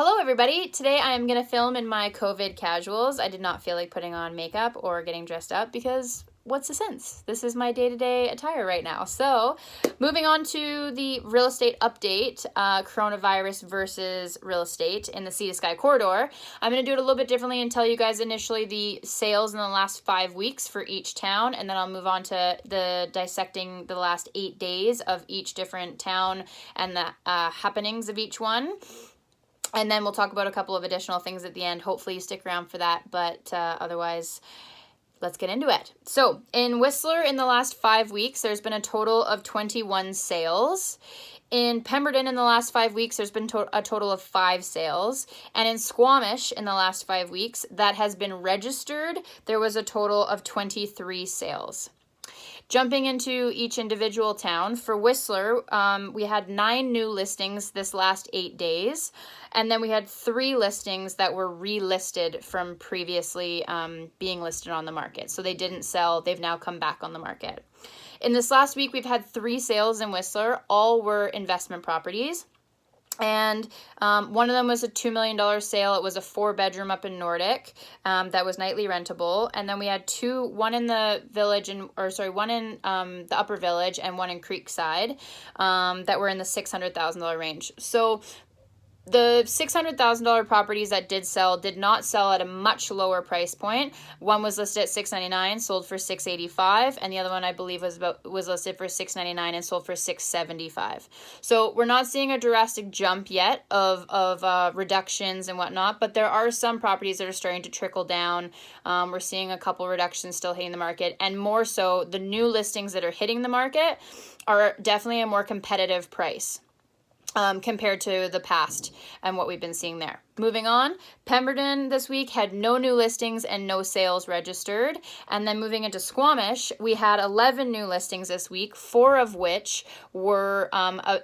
Hello everybody! Today I am going to film in my COVID casuals. I did not feel like putting on makeup or getting dressed up because what's the sense? This is my day-to-day attire right now. So, moving on to the real estate update, coronavirus versus real estate in the Sea to Sky corridor. I'm going to do it a little bit differently and tell you guys initially the sales in the last 5 weeks for each town, and then I'll move on to the dissecting the last 8 days of each different town and the happenings of each one. And then we'll talk about a couple of additional things at the end. Hopefully you stick around for that, but otherwise, let's get into it. So in Whistler, in the last 5 weeks, there's been a total of 21 sales. In Pemberton, in the last 5 weeks, there's been a total of 5 sales. And in Squamish, in the last 5 weeks, that has been registered, there was a total of 23 sales. Jumping into each individual town, for Whistler, we had 9 new listings this last 8 days, and then we had 3 listings that were relisted from previously being listed on the market. So they didn't sell, they've now come back on the market. In this last week, we've had 3 sales in Whistler. All were investment properties. And one of them was a $2 million sale. It was a 4-bedroom up in Nordic that was nightly rentable. And then we had one in the village, one in the Upper Village and one in Creekside that were in the $600,000 range. So the $600,000 properties that did not sell at a much lower price point. One was listed at $699, sold for $685, and the other one I believe was listed for $699 and sold for $675. So we're not seeing a drastic jump yet of reductions and whatnot, but there are some properties that are starting to trickle down. We're seeing a couple reductions still hitting the market, and more so, the new listings that are hitting the market are definitely a more competitive price compared to the past and what we've been seeing there. Moving on, Pemberton this week had no new listings and no sales registered. And then moving into Squamish, we had 11 new listings this week, 4 of which were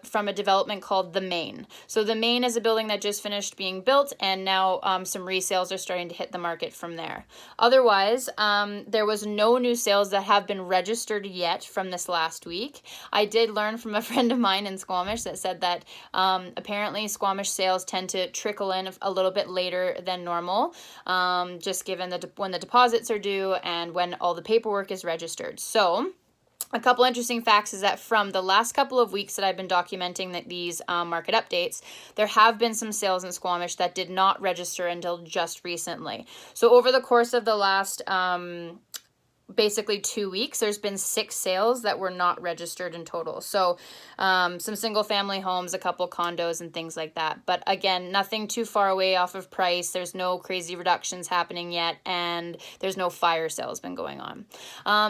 from a development called The Main. So The Main is a building that just finished being built, and now some resales are starting to hit the market from there. Otherwise, there was no new sales that have been registered yet from this last week. I did learn from a friend of mine in Squamish that said that apparently Squamish sales tend to trickle in a little bit later than normal, just given when the deposits are due and when all the paperwork is registered. So a couple interesting facts is that from the last couple of weeks that I've been documenting these market updates, there have been some sales in Squamish that did not register until just recently. So over the course of the last basically 2 weeks, there's been 6 sales that were not registered in total. So some single family homes, a couple condos and things like that. But again, nothing too far away off of price. There's no crazy reductions happening yet, and there's no fire sales been going on.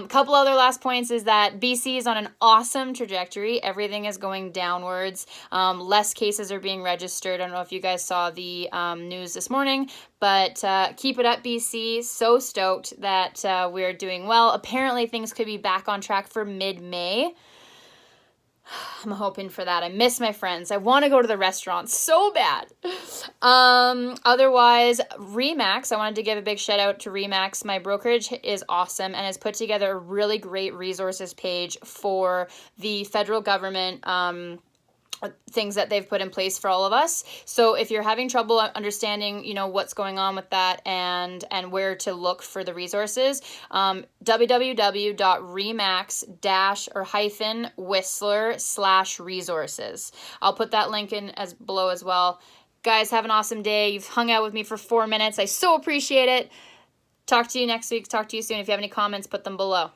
Couple other last points is that BC is on an awesome trajectory. Everything is going downwards. Less cases are being registered. I don't know if you guys saw the news this morning, but keep it up, BC. So stoked that we're doing well. Apparently things could be back on track for mid-May. I'm hoping for that. I miss my friends. I want to go to the restaurant so bad. Otherwise, RE/MAX, I wanted to give a big shout out to RE/MAX. My brokerage is awesome and has put together a really great resources page for the federal government things that they've put in place for all of us. So if you're having trouble understanding, what's going on with that and where to look for the resources, www.remax-whistler/resources. I'll put that link in below as well. Guys, have an awesome day. You've hung out with me for 4 minutes. I so appreciate it. Talk to you next week. Talk to you soon. If you have any comments, put them below.